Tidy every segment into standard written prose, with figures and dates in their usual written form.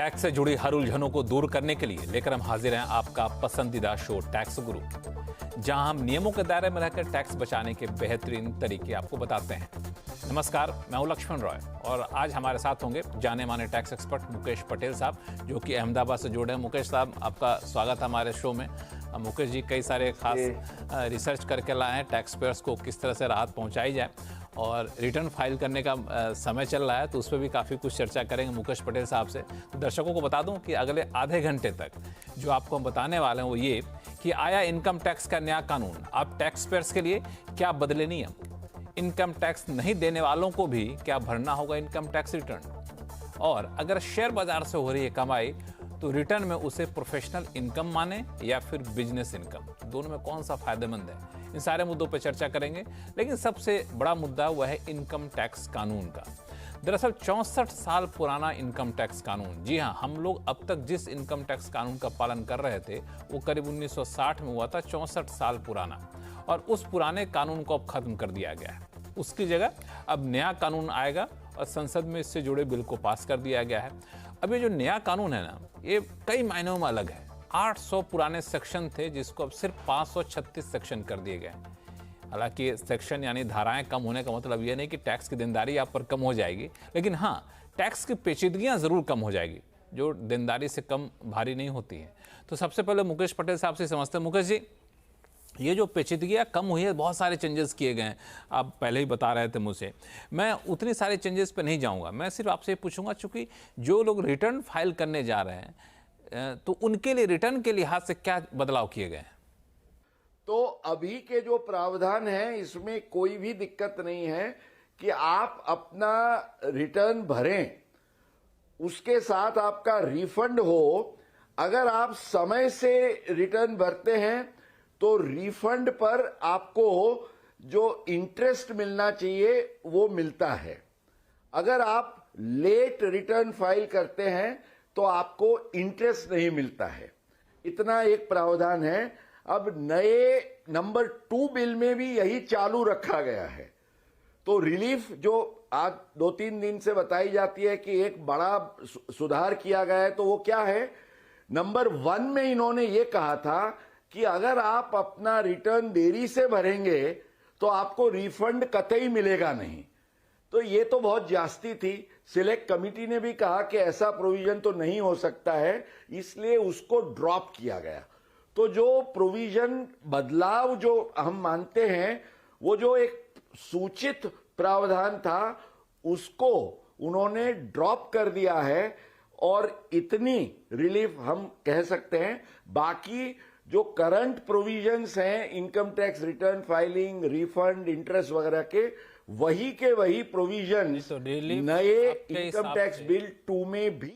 Tax से जुड़ी हर उलझनों को दूर करने के लिए लेकर हम हाजिर हैं आपका पसंदीदा शो टैक्स गुरु, जहां हम नियमों के दायरे में रहकर टैक्स बचाने के बेहतरीन तरीके आपको बताते हैं। नमस्कार, मैं हूं लक्ष्मण रॉय और आज हमारे साथ होंगे जाने माने टैक्स एक्सपर्ट मुकेश पटेल साहब, जो कि अहमदाबाद से जुड़े हैं। मुकेश साहब, आपका स्वागत है हमारे शो में। मुकेश जी कई सारे खास रिसर्च करके लाए हैं टैक्स पेयर्स को किस तरह से राहत पहुंचाई जाए, और रिटर्न फाइल करने का समय चल रहा है तो उस पर भी काफ़ी कुछ चर्चा करेंगे मुकेश पटेल साहब से। तो दर्शकों को बता दूं कि अगले आधे घंटे तक जो आपको हम बताने वाले हैं वो ये कि आया इनकम टैक्स का नया कानून, अब टैक्स पेयर्स के लिए क्या बदले नियम, इनकम टैक्स नहीं देने वालों को भी क्या भरना होगा इनकम टैक्स रिटर्न, और अगर शेयर बाजार से हो रही है कमाई तो रिटर्न में उसे प्रोफेशनल इनकम माने या फिर बिजनेस इनकम, दोनों में कौन सा फायदेमंद है। इन सारे मुद्दों पर चर्चा करेंगे, लेकिन सबसे बड़ा मुद्दा वह है इनकम टैक्स कानून का। दरअसल 64 साल पुराना इनकम टैक्स कानून, जी हाँ, हम लोग अब तक जिस इनकम टैक्स कानून का पालन कर रहे थे वो करीब 1960 में हुआ था, 64 साल पुराना, और उस पुराने कानून को अब खत्म कर दिया गया है। उसकी जगह अब नया कानून आएगा और संसद में इससे जुड़े बिल को पास कर दिया गया है। अब ये जो नया कानून है ना, ये कई मायनों में अलग है। 800 पुराने सेक्शन थे जिसको अब सिर्फ 536 सेक्शन कर दिए गए। हालांकि सेक्शन यानी धाराएं कम होने का मतलब ये नहीं कि टैक्स की देनदारी आप पर कम हो जाएगी, लेकिन हाँ, टैक्स की पेचीदगियां जरूर कम हो जाएगी जो देनदारी से कम भारी नहीं होती है। तो सबसे पहले मुकेश पटेल साहब से समझते हैं। मुकेश जी, ये जो पेचीदगियाँ कम हुई है, बहुत सारे चेंजेस किए गए हैं, आप पहले ही बता रहे थे मुझसे, मैं उतने सारे चेंजेस पे नहीं जाऊंगा। मैं सिर्फ आपसे पूछूंगा, चूंकि जो लोग रिटर्न फाइल करने जा रहे हैं तो उनके लिए रिटर्न के लिहाज से क्या बदलाव किए गए हैं? तो अभी के जो प्रावधान है इसमें कोई भी दिक्कत नहीं है कि आप अपना रिटर्न भरें, उसके साथ आपका रिफंड हो। अगर आप समय से रिटर्न भरते हैं तो रिफंड पर आपको जो इंटरेस्ट मिलना चाहिए वो मिलता है। अगर आप लेट रिटर्न फाइल करते हैं तो आपको इंटरेस्ट नहीं मिलता है। इतना एक प्रावधान है। अब नए नंबर 2 बिल में भी यही चालू रखा गया है। तो रिलीफ जो आज 2-3 दिन से बताई जाती है कि एक बड़ा सुधार किया गया है, तो वो क्या है? नंबर 1 में इन्होंने ये कहा था कि अगर आप अपना रिटर्न देरी से भरेंगे तो आपको रिफंड कतई मिलेगा नहीं। तो ये तो बहुत ज्यादती थी। सिलेक्ट कमिटी ने भी कहा कि ऐसा प्रोविजन तो नहीं हो सकता है, इसलिए उसको ड्रॉप किया गया। तो जो प्रोविजन बदलाव जो हम मानते हैं, वो जो एक सूचित प्रावधान था उसको उन्होंने ड्रॉप कर दिया है, और इतनी रिलीफ हम कह सकते हैं। बाकी जो करंट प्रोविजंस हैं income tax return filing, refund, interest वगैरह के, वही के वही प्रोविजंस नए इनकम टैक्स बिल 2 में भी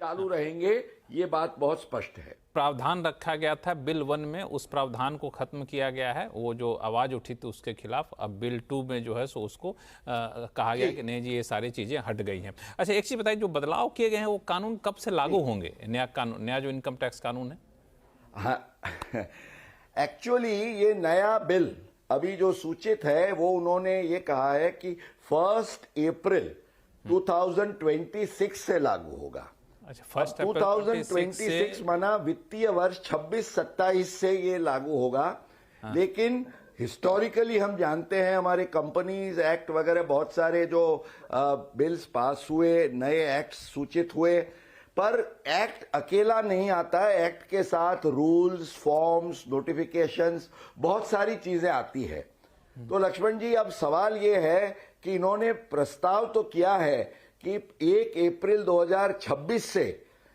चालू रहेंगे। ये बात बहुत स्पष्ट है। प्रावधान रखा गया था बिल 1 में, उस प्रावधान को खत्म किया गया है। वो जो आवाज उठी थी उसके खिलाफ, अब बिल 2 में जो है सो उसको कहा गया कि नहीं जी, ये सारी चीजें हट गई हैं। अच्छा, एक चीज बताइए, जो बदलाव किए गए हैं वो कानून कब से लागू होंगे? नया कानून, नया जो इनकम टैक्स कानून है। हाँ, एक्चुअली ये नया बिल अभी जो सूचित है वो उन्होंने ये कहा है कि 1 अप्रैल 2026 से लागू होगा। अच्छा, 1 अप्रैल 2026 माना वित्तीय वर्ष 26-27 से ये लागू होगा। हाँ। लेकिन हिस्टोरिकली हम जानते हैं हमारे कंपनीज एक्ट वगैरह बहुत सारे जो बिल्स पास हुए, नए एक्ट सूचित हुए, पर एक्ट अकेला नहीं आता है। एक्ट के साथ रूल्स, फॉर्म्स, नोटिफिकेशंस, बहुत सारी चीजें आती है। तो लक्ष्मण जी, अब सवाल ये है कि इन्होंने प्रस्ताव तो किया है कि 1 अप्रैल 2026 से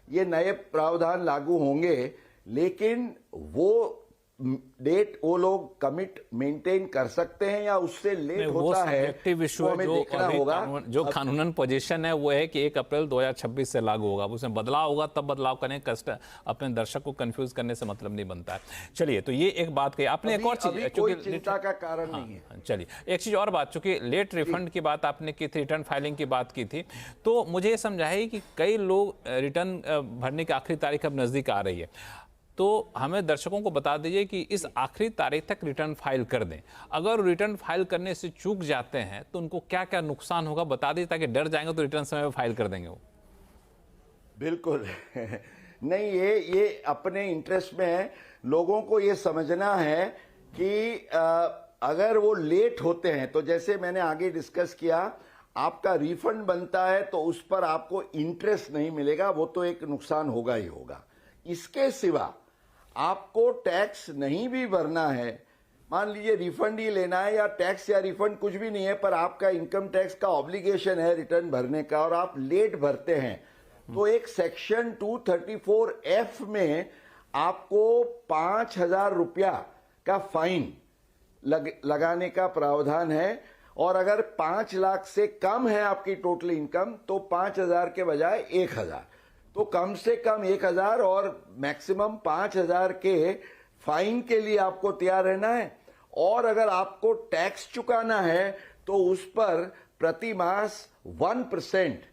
ये नए प्रावधान लागू होंगे, लेकिन वो डेट वो लोग कमिट मेंटेन कर सकते हैं या उससे लेट होता है, वो हमें देखना होगा। जो कानूनन पोजीशन है वो है कि 1 अप्रैल 2026 से लागू होगा। उसमें बदलाव होगा तब बदलाव करें, कष्ट अपने दर्शक को कंफ्यूज करने से मतलब नहीं बनता है। चलिए, तो ये एक बात कही आपने। एक और चीज, कोई चिंता का कारण नहीं है। चलिए, एक चीज और बात, चूंकि लेट रिफंड की बात आपने की थी, रिटर्न फाइलिंग की बात की थी, तो मुझे ये समझाइए कि कई लोग रिटर्न भरने की आखिरी तारीख अब नजदीक आ रही है, तो हमें दर्शकों को बता दीजिए कि इस आखिरी तारीख तक रिटर्न फाइल कर दें। अगर रिटर्न फाइल करने से चूक जाते हैं तो उनको क्या क्या नुकसान होगा, बता दीजिए, ताकि डर जाएंगे तो रिटर्न समय पर फाइल कर देंगे वो। बिल्कुल नहीं, ये अपने इंटरेस्ट में है। लोगों को ये समझना है कि अगर वो लेट होते हैं तो जैसे मैंने आगे डिस्कस किया, आपका रिफंड बनता है तो उस पर आपको इंटरेस्ट नहीं मिलेगा, वो तो एक नुकसान होगा ही होगा। इसके सिवा आपको टैक्स नहीं भी भरना है, मान लीजिए रिफंड ही लेना है या टैक्स या रिफंड कुछ भी नहीं है, पर आपका इनकम टैक्स का ऑब्लिगेशन है रिटर्न भरने का और आप लेट भरते हैं, तो एक सेक्शन 234F में आपको 5,000 रुपया का फाइन लगाने का प्रावधान है। और अगर 5 लाख से कम है आपकी टोटल इनकम तो 5,000 के बजाय 1,000, तो कम से कम 1,000 और मैक्सिमम 5,000 के फाइन के लिए आपको तैयार रहना है। और अगर आपको टैक्स चुकाना है तो उस पर प्रति मास 1%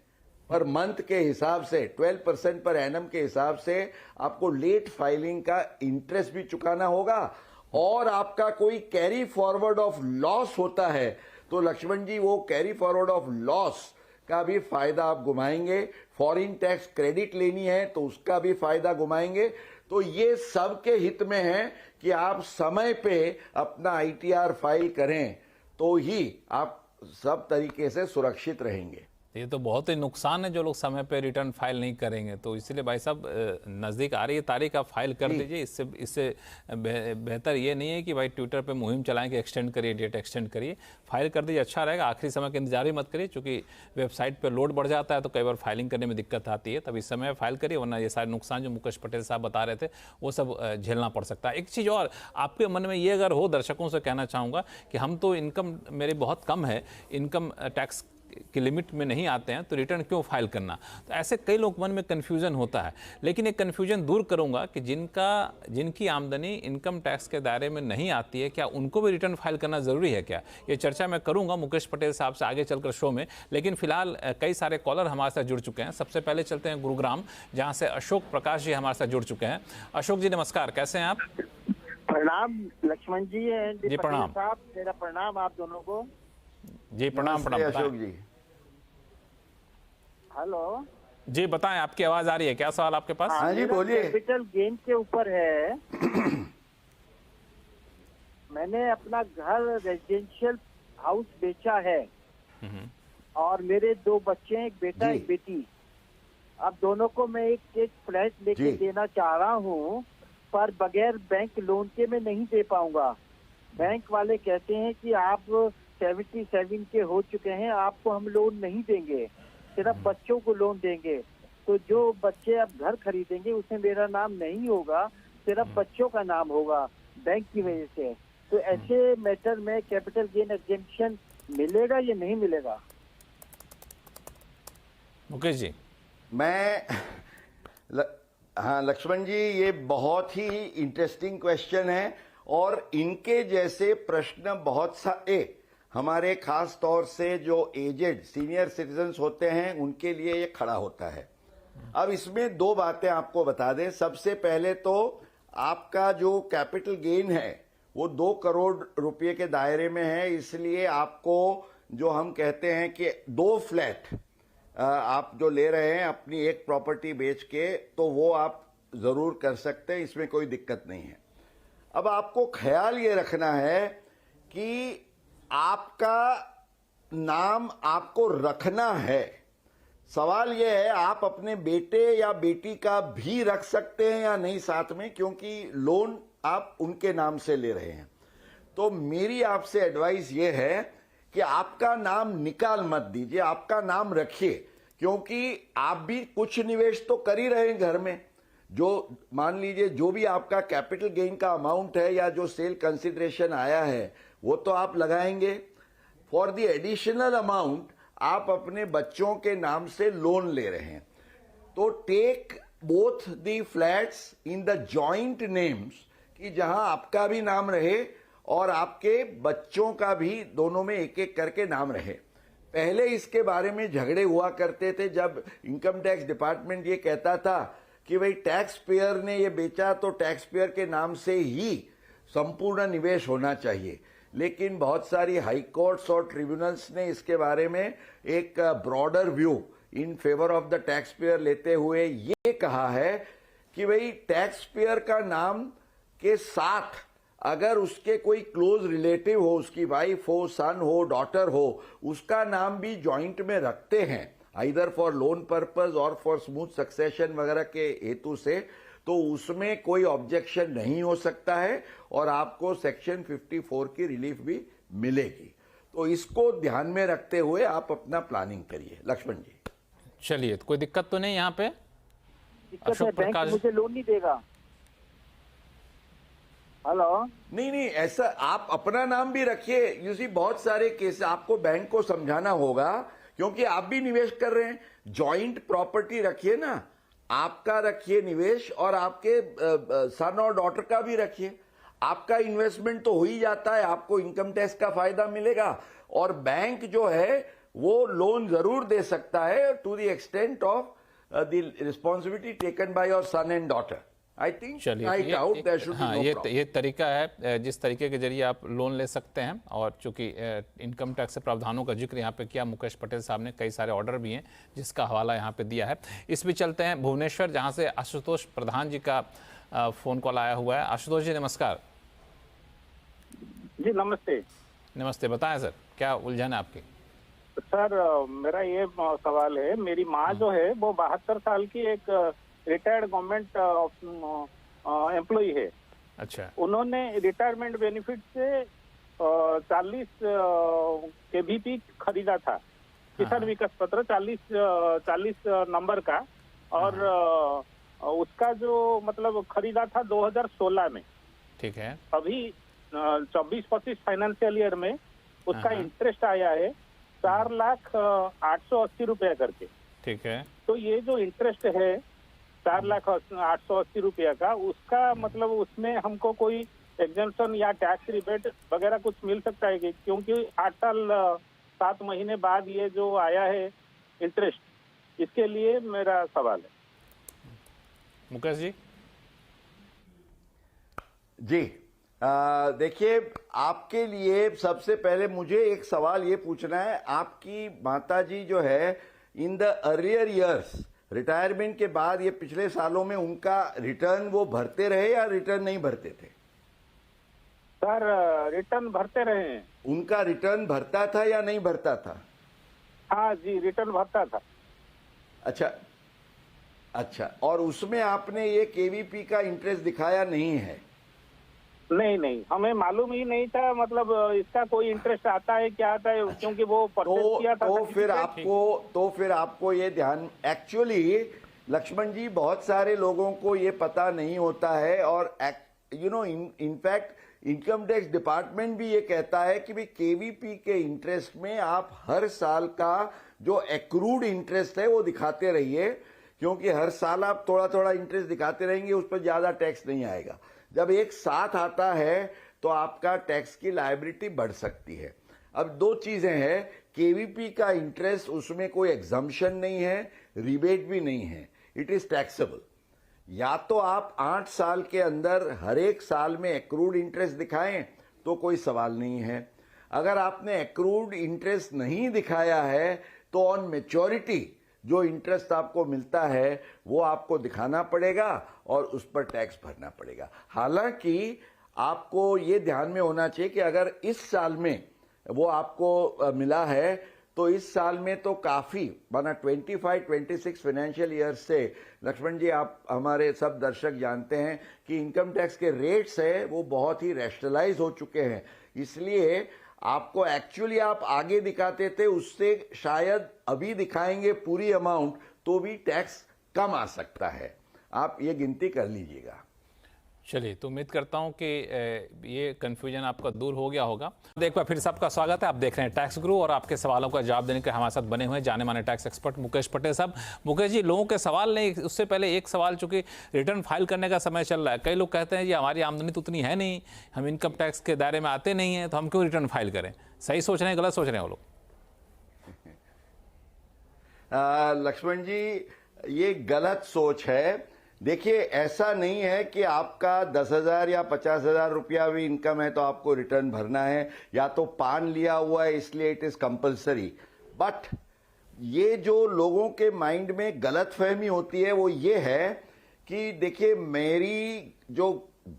पर मंथ के हिसाब से 12% पर एनम के हिसाब से आपको लेट फाइलिंग का इंटरेस्ट भी चुकाना होगा। और आपका कोई कैरी फॉरवर्ड ऑफ लॉस होता है तो लक्ष्मण जी वो कैरी फॉरवर्ड ऑफ लॉस का भी फायदा आप घुमाएंगे। फॉरेन टैक्स क्रेडिट लेनी है तो उसका भी फायदा घुमाएंगे। तो ये सबके हित में है कि आप समय पे अपना आईटीआर फाइल करें तो ही आप सब तरीके से सुरक्षित रहेंगे। ये तो बहुत ही नुकसान है जो लोग समय पे रिटर्न फाइल नहीं करेंगे। तो इसलिए भाई साहब नज़दीक आ रही है तारीख, आप फाइल कर दीजिए। इससे बेहतर ये नहीं है कि भाई ट्विटर पे मुहिम चलाएं कि एक्सटेंड करिए, डेट एक्सटेंड करिए। फाइल कर दीजिए, अच्छा रहेगा। आखिरी समय का इंतजार ही मत करिए, क्योंकि वेबसाइट पर लोड बढ़ जाता है तो कई बार फाइलिंग करने में दिक्कत आती है। तब इस समय फाइल करिए, वरना ये सारे नुकसान जो मुकेश पटेल साहब बता रहे थे वो सब झेलना पड़ सकता है। एक चीज़ और आपके मन में ये अगर हो, दर्शकों से कहना चाहूँगा कि हम तो इनकम मेरी बहुत कम है, इनकम टैक्स की लिमिट में नहीं आते हैं, तो रिटर्न क्यों फाइल करना। तो ऐसे कई लोग मन में कन्फ्यूजन होता है। लेकिन एक कन्फ्यूजन दूर करूंगा कि जिनकी आमदनी इनकम टैक्स के दायरे में नहीं आती है, क्या उनको भी रिटर्न फाइल करना जरूरी है क्या? ये चर्चा मैं करूंगा मुकेश पटेल साहब से आगे चलकर शो में। लेकिन फिलहाल कई सारे कॉलर हमारे साथ जुड़ चुके हैं। सबसे पहले चलते हैं गुरुग्राम, जहां से अशोक प्रकाश जी हमारे साथ जुड़ चुके हैं। अशोक जी नमस्कार, कैसे हैं आप? प्रणाम लक्ष्मण जी प्रणाम साहब, मेरा प्रणाम आप दोनों को जी। प्रणाम अशोक जी। हेलो जी, बताएं, आपकी आवाज आ रही है, क्या सवाल आपके पास? हाँ जी बोलिए। कैपिटल गेन के ऊपर है। मैंने अपना घर रेजिडेंशियल हाउस बेचा है और मेरे 2 बच्चे, एक बेटा एक बेटी। अब दोनों को मैं एक फ्लैट लेके देना चाह रहा हूँ, पर बगैर बैंक लोन के मैं नहीं दे पाऊंगा। बैंक वाले कहते हैं कि आप 77 के हो चुके हैं, आपको हम लोन नहीं देंगे, सिर्फ बच्चों को लोन देंगे। तो जो बच्चे अब घर खरीदेंगे उसमें मेरा नाम नहीं होगा, सिर्फ बच्चों का नाम होगा बैंक की वजह से। तो ऐसे मैटर में कैपिटल गेन एग्जेम्पशन मिलेगा या नहीं मिलेगा? मुकेश जी। हाँ लक्ष्मण जी, ये बहुत ही इंटरेस्टिंग क्वेश्चन है और इनके जैसे प्रश्न बहुत सारे हमारे खास तौर से जो एजेड सीनियर सिटीजन्स होते हैं उनके लिए ये खड़ा होता है। अब इसमें 2 बातें आपको बता दें। सबसे पहले तो आपका जो कैपिटल गेन है वो 2 करोड़ रुपए के दायरे में है, इसलिए आपको जो हम कहते हैं कि 2 फ्लैट आप जो ले रहे हैं अपनी एक प्रॉपर्टी बेच के, तो वो आप जरूर कर सकते हैं, इसमें कोई दिक्कत नहीं है। अब आपको ख्याल ये रखना है कि आपका नाम आपको रखना है। सवाल यह है आप अपने बेटे या बेटी का भी रख सकते हैं या नहीं साथ में, क्योंकि लोन आप उनके नाम से ले रहे हैं। तो मेरी आपसे एडवाइस ये है कि आपका नाम निकाल मत दीजिए, आपका नाम रखिए, क्योंकि आप भी कुछ निवेश तो कर ही रहे हैं घर में। जो मान लीजिए जो भी आपका कैपिटल गेन का अमाउंट है या जो सेल कंसिडरेशन आया है वो तो आप लगाएंगे। फॉर द एडिशनल अमाउंट आप अपने बच्चों के नाम से लोन ले रहे हैं, तो take both the flats in the joint names, कि जहां आपका भी नाम रहे और आपके बच्चों का भी, दोनों में एक एक करके नाम रहे। पहले इसके बारे में झगड़े हुआ करते थे, जब इनकम टैक्स डिपार्टमेंट ये कहता था कि भाई टैक्स पेयर ने ये बेचा तो टैक्स पेयर के नाम से ही संपूर्ण निवेश होना चाहिए। लेकिन बहुत सारी हाई कोर्ट्स और ट्रिब्यूनल्स ने इसके बारे में एक broader view in favour of the tax payer लेते हुए ये कहा है कि भाई टैक्स पेयर का नाम के साथ अगर उसके कोई क्लोज रिलेटिव हो, उसकी वाइफ हो, सन हो, डॉटर हो, उसका नाम भी जॉइंट में रखते हैं आइदर फॉर लोन पर्पस और फॉर स्मूथ सक्सेशन वगैरह के हेतु से, तो उसमें कोई ऑब्जेक्शन नहीं हो सकता है और आपको सेक्शन 54 की रिलीफ भी मिलेगी। तो इसको ध्यान में रखते हुए आप अपना प्लानिंग करिए। लक्ष्मण जी चलिए, तो कोई दिक्कत तो नहीं यहाँ पे? दिक्कत है, अशोक बैंक प्रकाश मुझे लोन नहीं देगा। हेलो, नहीं, ऐसा आप अपना नाम भी रखिए। यूसी बहुत सारे केस आपको बैंक को समझाना होगा क्योंकि आप भी निवेश कर रहे हैं। जॉइंट प्रॉपर्टी रखिए ना, आपका रखिए निवेश और आपके सन और डॉटर का भी रखिए। आपका इन्वेस्टमेंट तो हो ही जाता है, आपको इनकम टैक्स का फायदा मिलेगा और बैंक जो है वो लोन जरूर दे सकता है to the extent of the responsibility taken by your son and daughter. I think right out there should be no problem. ये तरीका है जिस तरीके के जरिए आप लोन ले सकते हैं। और चूंकि इनकम टैक्स से प्रावधानों का जिक्र यहाँ पे किया मुकेश पटेल साहब ने, कई सारे ऑर्डर भी हैं जिसका हवाला यहाँ पे दिया है। इस भी चलते हैं भुवनेश्वर, जहाँ से आशुतोष प्रधान जी का फोन कॉल आया हुआ है। आशुतोष जी नमस्कार। जी नमस्ते। नमस्ते, बताएं सर क्या उलझन है आपकी? सर मेरा ये सवाल है, मेरी माँ जो है वो 72 साल की एक रिटायर्ड गवर्नमेंट एम्प्लॉई है। अच्छा। उन्होंने रिटायरमेंट बेनिफिट से 40 KVP खरीदा था, किसान विकास पत्र 40 नंबर का, और उसका जो मतलब खरीदा था 2016 में। ठीक है। अभी 24-25 फाइनेंशियल ईयर में उसका इंटरेस्ट आया है 4,880 रुपया करके। ठीक है। तो ये जो इंटरेस्ट है 4,880 रुपया का, उसका मतलब उसमें हमको कोई एग्जेम्पशन या टैक्स रिबेट वगैरह कुछ मिल सकता है कि, क्योंकि 8 साल 7 महीने बाद ये जो आया है इंटरेस्ट, इसके लिए मेरा सवाल है। मुकेश जी। जी देखिए, आपके लिए सबसे पहले मुझे एक सवाल ये पूछना है। आपकी माताजी जो है in the earlier years, retirement के बाद ये पिछले सालों में उनका रिटर्न वो भरते रहे या रिटर्न नहीं भरते थे? सर रिटर्न भरते रहे हैं। उनका रिटर्न भरता था या नहीं भरता था? हाँ जी, रिटर्न भरता था। अच्छा, और उसमें आपने ये केवीपी का इंटरेस्ट दिखाया नहीं है? नहीं, हमें मालूम ही नहीं था, मतलब इसका कोई इंटरेस्ट आता है क्या आता है, क्योंकि वो परचेज किया था। तो फिर आपको ये ध्यान, एक्चुअली लक्ष्मण जी बहुत सारे लोगों को ये पता नहीं होता है, और इनफैक्ट इनकम टैक्स डिपार्टमेंट भी ये कहता है कि भाई केवीपी के इंटरेस्ट में आप हर साल का जो एक्रूड इंटरेस्ट है वो दिखाते रहिए, क्योंकि हर साल आप थोड़ा थोड़ा इंटरेस्ट दिखाते रहेंगे, उस पर ज्यादा टैक्स नहीं आएगा। जब एक साथ आता है तो आपका टैक्स की लायबिलिटी बढ़ सकती है। अब दो चीजें हैं, केवीपी का इंटरेस्ट, उसमें कोई एग्जम्पशन नहीं है, रिबेट भी नहीं है, इट इज टैक्सेबल। या तो आप 8 साल के अंदर हर एक साल में एक्रूड इंटरेस्ट दिखाएं तो कोई सवाल नहीं है। अगर आपने एक्रूड इंटरेस्ट नहीं दिखाया है तो ऑन मैच्योरिटी जो इंटरेस्ट आपको मिलता है वो आपको दिखाना पड़ेगा और उस पर टैक्स भरना पड़ेगा। हालांकि आपको ये ध्यान में होना चाहिए कि अगर इस साल में वो आपको मिला है तो इस साल में तो काफी, माना 25-26 फाइनेंशियल ईयर से, लक्ष्मण जी आप हमारे सब दर्शक जानते हैं कि इनकम टैक्स के रेट्स है वो बहुत ही रैशनलाइज हो चुके हैं, इसलिए आपको एक्चुअली आप आगे दिखाते थे उससे शायद अभी दिखाएंगे पूरी अमाउंट तो भी टैक्स कम आ सकता है। आप ये गिनती कर लीजिएगा। चलिए, तो उम्मीद करता हूं कि ये कंफ्यूजन आपका दूर हो गया होगा। एक बार फिर सबका स्वागत है। आप देख रहे हैं टैक्स गुरु और आपके सवालों का जवाब देने के हमारे साथ बने हुए हैं जाने माने टैक्स एक्सपर्ट मुकेश पटेल साहब। मुकेश जी, लोगों के सवाल नहीं, उससे पहले एक सवाल, चूंकि रिटर्न फाइल करने का समय चल रहा है, कई लोग कहते हैं जी हमारी आमदनी तो उतनी है नहीं, हम इनकम टैक्स के दायरे में आते नहीं हैं, तो हम क्यों रिटर्न फाइल करें? सही सोच रहे हैं, गलत सोच रहे हैं वो लोग? लक्ष्मण जी, ये गलत सोच है। देखिए, ऐसा नहीं है कि आपका 10,000 या 50,000 रुपया भी इनकम है तो आपको रिटर्न भरना है, या तो पान लिया हुआ है इसलिए इट इज कंपल्सरी। बट ये जो लोगों के माइंड में गलतफहमी होती है वो ये है कि देखिए मेरी जो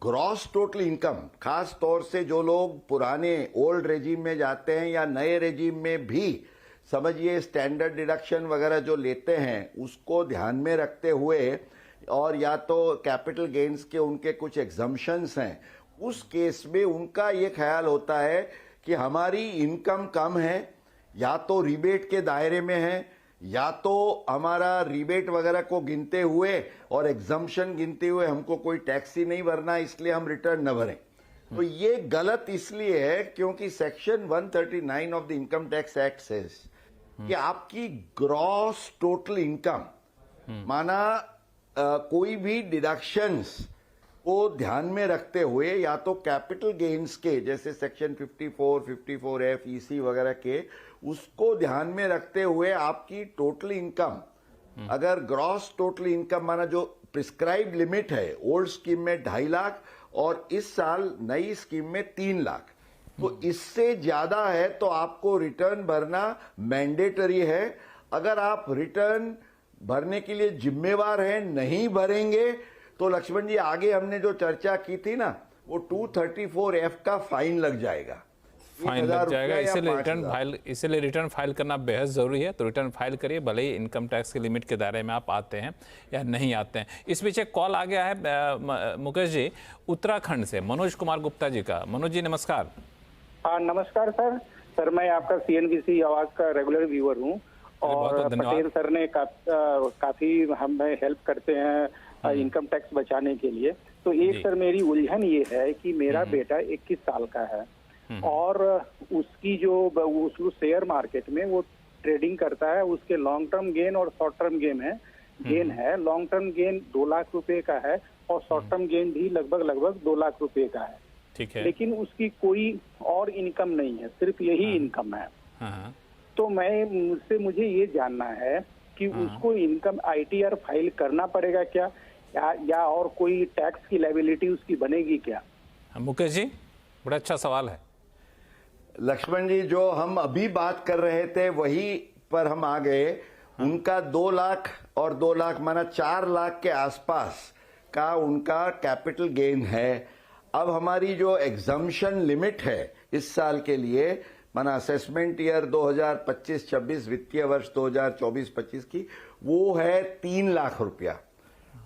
ग्रॉस टोटल इनकम, खास तौर से जो लोग पुराने ओल्ड रेजिम में जाते हैं या नए रेजिम में भी समझिए स्टैंडर्ड डिडक्शन वगैरह जो लेते हैं उसको ध्यान में रखते हुए, और या तो कैपिटल गेन्स के उनके कुछ एग्जम्पशंस हैं, उस केस में उनका ये ख्याल होता है कि हमारी इनकम कम है, या तो रिबेट के दायरे में है, या तो हमारा रिबेट वगैरह को गिनते हुए और एग्जम्पशन गिनते हुए हमको कोई टैक्स ही नहीं भरना, इसलिए हम रिटर्न न भरें। तो ये गलत इसलिए है क्योंकि section 139 of the income tax act says कि आपकी ग्रॉस टोटल इनकम माना कोई भी डिडक्शंस को ध्यान में रखते हुए या तो कैपिटल गेन्स के जैसे सेक्शन 54, 54F, EC वगैरह के उसको ध्यान में रखते हुए आपकी टोटल इनकम, अगर ग्रॉस टोटल इनकम माना जो प्रिस्क्राइब लिमिट है ओल्ड स्कीम में 2.5 लाख और इस साल नई स्कीम में 3 लाख, तो इससे ज्यादा है तो आपको रिटर्न भरना मैंडेटरी है। अगर आप रिटर्न भरने के लिए जिम्मेवार हैं, नहीं भरेंगे तो लक्ष्मण जी आगे हमने जो चर्चा की थी ना वो 234F का फाइन लग जाएगा, फाइन लग जाएगा। इसीलिए रिटर्न फाइल करना बेहद ज़रूरी है। तो रिटर्न फाइल करिए, भले ही इनकम टैक्स के लिमिट के दायरे में आप आते हैं या नहीं आते हैं। इस बीच एक कॉल आ गया है मुकेश जी उत्तराखंड से, मनोज कुमार गुप्ता जी का। मनोज जी नमस्कार। नमस्कार सर, मैं आपका CNBC आवाज का रेगुलर व्यूअर हूँ और पटेल सर ने काफी हमें हेल्प करते हैं इनकम टैक्स बचाने के लिए। तो एक सर मेरी उलझन ये है कि मेरा बेटा 21 साल का है और उसकी जो शेयर मार्केट में वो ट्रेडिंग करता है, उसके लॉन्ग टर्म गेन और शॉर्ट टर्म गेन है। लॉन्ग टर्म गेन 2 लाख रुपए का है और शॉर्ट टर्म गेन भी लगभग 2 लाख रुपए का है। ठीक है। लेकिन उसकी कोई और इनकम नहीं है, सिर्फ यही इनकम है। तो मुझे ये जानना है कि उसको इनकम ITR फाइल करना पड़ेगा क्या, या और कोई टैक्स की लायबिलिटी उसकी बनेगी क्या? मुकेश जी बड़ा अच्छा सवाल है। लक्ष्मण जी जो हम अभी बात कर रहे थे वही पर हम आ गए। उनका 2 लाख और 2 लाख माना 4 लाख के आसपास का उनका कैपिटल गेन है। अब हमारी जो एग्जम्पशन लिमिट है इस साल के लिए माना असेसमेंट ईयर 2025-26 वित्तीय वर्ष 2024-25 की वो है 3 लाख रुपया।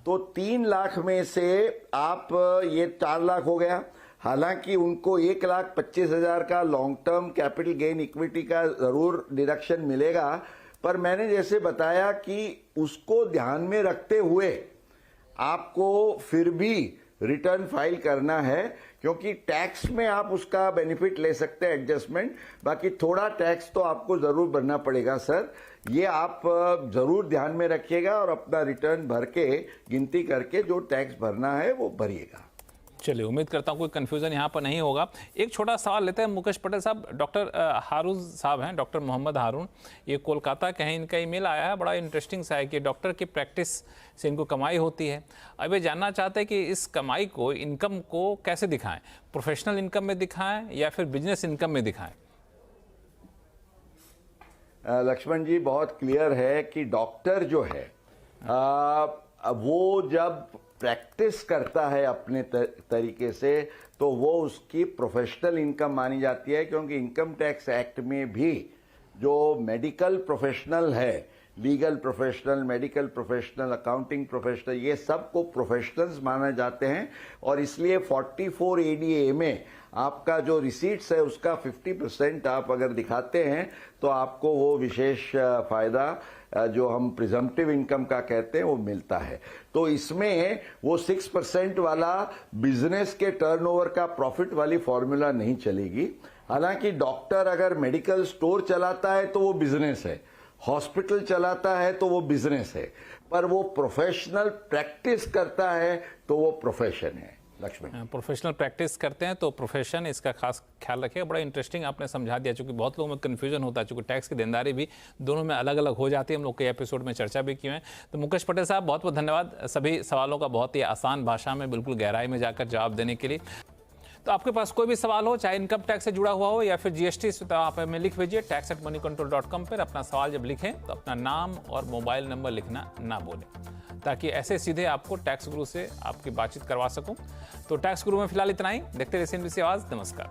तो 3 लाख में से आप ये 4 लाख हो गया। हालांकि उनको 1,25,000 का long term capital gain equity का जरूर डिडक्शन मिलेगा, पर मैंने जैसे बताया कि उसको ध्यान में रखते हुए आपको फिर भी रिटर्न फाइल करना है, क्योंकि टैक्स में आप उसका बेनिफिट ले सकते हैं एडजस्टमेंट, बाकी थोड़ा टैक्स तो आपको जरूर भरना पड़ेगा सर। ये आप जरूर ध्यान में रखिएगा और अपना रिटर्न भर के गिनती करके जो टैक्स भरना है वो भरिएगा। चलिए उम्मीद करता हूँ कोई कंफ्यूजन यहाँ पर नहीं होगा। एक छोटा सवाल लेते हैं मुकेश पटेल साहब। डॉक्टर हारून साहब हैं, डॉक्टर मोहम्मद हारून, ये कोलकाता के हैं। इनका ईमेल आया है, बड़ा इंटरेस्टिंग सा है कि डॉक्टर की प्रैक्टिस से इनको कमाई होती है। अब ये जानना चाहते हैं कि इस कमाई को, इनकम को कैसे दिखाएं, प्रोफेशनल इनकम में दिखाएं या फिर बिजनेस इनकम में दिखाएं? लक्ष्मण जी बहुत क्लियर है कि डॉक्टर जो है वो जब प्रैक्टिस करता है अपने तरीके से तो वो उसकी प्रोफेशनल इनकम मानी जाती है, क्योंकि इनकम टैक्स एक्ट में भी जो मेडिकल प्रोफेशनल है, legal professional, medical professional, accounting professional, ये सबको प्रोफेशनल्स माना जाते हैं। और इसलिए 44 ADA में आपका जो रिसीट्स है उसका 50% आप अगर दिखाते हैं तो आपको वो विशेष फायदा जो हम प्रिजम्पटिव इनकम का कहते हैं वो मिलता है। तो इसमें वो 6% वाला बिजनेस के टर्नओवर का प्रॉफिट वाली फॉर्मूला नहीं चलेगी। हालांकि डॉक्टर अगर मेडिकल स्टोर चलाता है तो वो बिजनेस है, हॉस्पिटल चलाता है तो वो बिजनेस है, पर वो प्रोफेशनल प्रैक्टिस करता है तो वो प्रोफेशन है। लक्ष्मण, प्रोफेशनल प्रैक्टिस करते हैं तो प्रोफेशन, इसका खास ख्याल रखिएगा। बड़ा इंटरेस्टिंग आपने समझा दिया, चूंकि बहुत लोगों में कन्फ्यूजन होता है, चूंकि टैक्स की देनदारी भी दोनों में अलग अलग हो जाती है। हम लोग कई एपिसोड में चर्चा भी किए हैं। तो मुकेश पटेल साहब बहुत बहुत धन्यवाद सभी सवालों का बहुत ही आसान भाषा में, बिल्कुल गहराई में जाकर जवाब देने के लिए। तो आपके पास कोई भी सवाल हो, चाहे इनकम टैक्स से जुड़ा हुआ हो या फिर जीएसटी से, तो आप हमें लिख भेजिए tax@moneycontrol.com पर। अपना सवाल जब लिखें तो अपना नाम और मोबाइल नंबर लिखना ना भूलें, ताकि ऐसे सीधे आपको टैक्स गुरु से आपकी बातचीत करवा सकूं। तो टैक्स गुरु में फिलहाल इतना ही। देखते रहिए CNBC आवाज। नमस्कार।